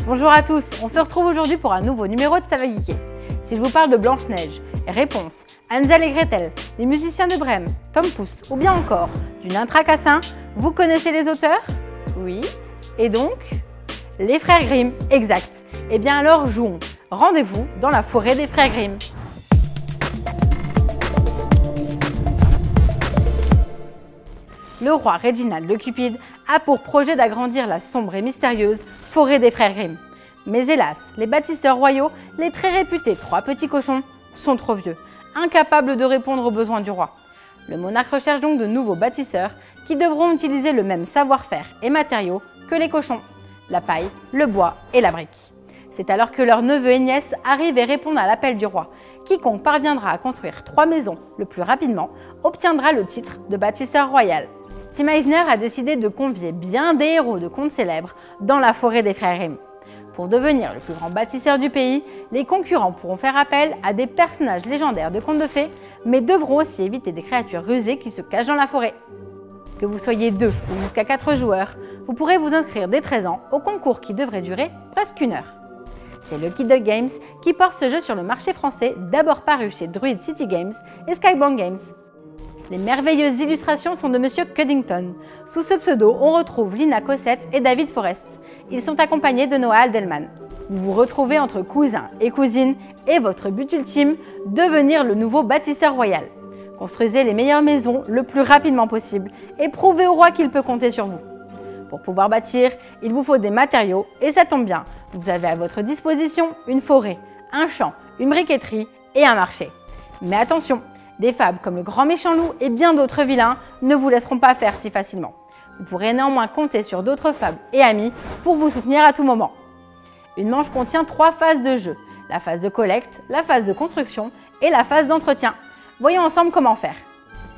Bonjour à tous, on se retrouve aujourd'hui pour un nouveau numéro de Ça va geeker. Si je vous parle de Blanche-Neige, Réponse, Hansel et Gretel, les musiciens de Brême, Tom Pouce ou bien encore du nain Tracassin, vous connaissez les auteurs? Oui. Et donc? Les frères Grimm, exact. Eh bien alors jouons. Rendez-vous dans la forêt des frères Grimm. Le roi Reginald le Cupide a pour projet d'agrandir la sombre et mystérieuse forêt des frères Grimm. Mais hélas, les bâtisseurs royaux, les très réputés 3 petits cochons, sont trop vieux, incapables de répondre aux besoins du roi. Le monarque recherche donc de nouveaux bâtisseurs qui devront utiliser le même savoir-faire et matériaux que les cochons, la paille, le bois et la brique. C'est alors que leurs neveux et nièces arrivent et répondent à l'appel du roi. Quiconque parviendra à construire 3 maisons le plus rapidement obtiendra le titre de bâtisseur royal. Tim Eisner a décidé de convier bien des héros de contes célèbres dans la forêt des frères Grimm. Pour devenir le plus grand bâtisseur du pays, les concurrents pourront faire appel à des personnages légendaires de contes de fées, mais devront aussi éviter des créatures rusées qui se cachent dans la forêt. Que vous soyez 2 ou jusqu'à 4 joueurs, vous pourrez vous inscrire dès 13 ans au concours qui devrait durer presque 1 heure. C'est Lucky Duck Games qui porte ce jeu sur le marché français, d'abord paru chez Druid City Games et Skybound Games. Les merveilleuses illustrations sont de Monsieur Cuddington. Sous ce pseudo, on retrouve Lina Cossette et David Forrest. Ils sont accompagnés de Noah Aldelman. Vous vous retrouvez entre cousins et cousines et votre but ultime, devenir le nouveau bâtisseur royal. Construisez les meilleures maisons le plus rapidement possible et prouvez au roi qu'il peut compter sur vous. Pour pouvoir bâtir, il vous faut des matériaux et ça tombe bien, vous avez à votre disposition une forêt, un champ, une briqueterie et un marché. Mais attention, des fables comme le grand méchant loup et bien d'autres vilains ne vous laisseront pas faire si facilement. Vous pourrez néanmoins compter sur d'autres fables et amis pour vous soutenir à tout moment. Une manche contient 3 phases de jeu, la phase de collecte, la phase de construction et la phase d'entretien. Voyons ensemble comment faire.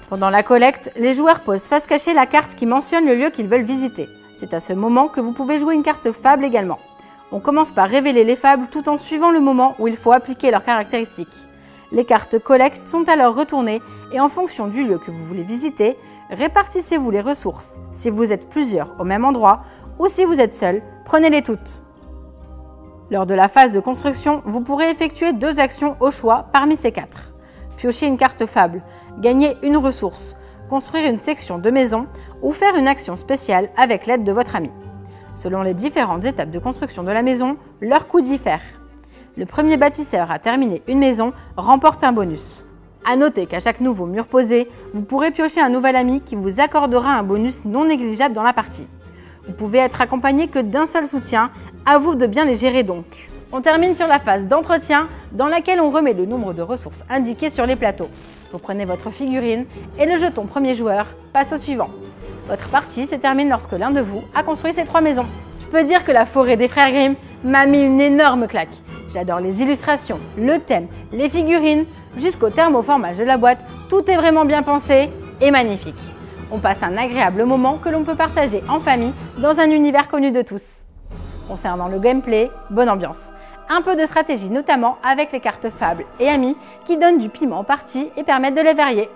Pendant la collecte, les joueurs posent face cachée la carte qui mentionne le lieu qu'ils veulent visiter. C'est à ce moment que vous pouvez jouer une carte fable également. On commence par révéler les fables tout en suivant le moment où il faut appliquer leurs caractéristiques. Les cartes collecte sont alors retournées et en fonction du lieu que vous voulez visiter, répartissez-vous les ressources. Si vous êtes plusieurs au même endroit ou si vous êtes seul, prenez-les toutes. Lors de la phase de construction, vous pourrez effectuer 2 actions au choix parmi ces 4. Piocher une carte fable, gagner une ressource, construire une section de maison ou faire une action spéciale avec l'aide de votre ami. Selon les différentes étapes de construction de la maison, leur coût diffère. Le premier bâtisseur à terminer une maison remporte un bonus. A noter qu'à chaque nouveau mur posé, vous pourrez piocher un nouvel ami qui vous accordera un bonus non négligeable dans la partie. Vous pouvez être accompagné que d'un seul soutien, à vous de bien les gérer donc. On termine sur la phase d'entretien dans laquelle on remet le nombre de ressources indiquées sur les plateaux. Vous prenez votre figurine et le jeton premier joueur passe au suivant. Votre partie se termine lorsque l'un de vous a construit ces 3 maisons. Je peux dire que la forêt des frères Grimm m'a mis une énorme claque. J'adore les illustrations, le thème, les figurines, jusqu'au thermoformage de la boîte, tout est vraiment bien pensé et magnifique. On passe un agréable moment que l'on peut partager en famille dans un univers connu de tous. Concernant le gameplay, bonne ambiance. Un peu de stratégie notamment avec les cartes fables et amis qui donnent du piment aux parties et permettent de les varier.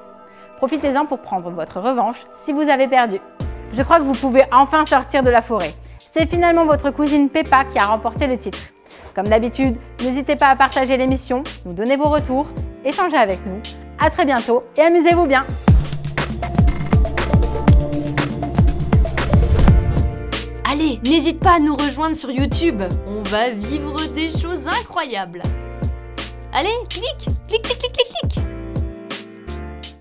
Profitez-en pour prendre votre revanche si vous avez perdu. Je crois que vous pouvez enfin sortir de la forêt. C'est finalement votre cousine Peppa qui a remporté le titre. Comme d'habitude, n'hésitez pas à partager l'émission, nous donner vos retours, échanger avec nous. À très bientôt et amusez-vous bien! Allez, n'hésite pas à nous rejoindre sur YouTube. On va vivre des choses incroyables. Allez, clique, clique, clique, clique, clique.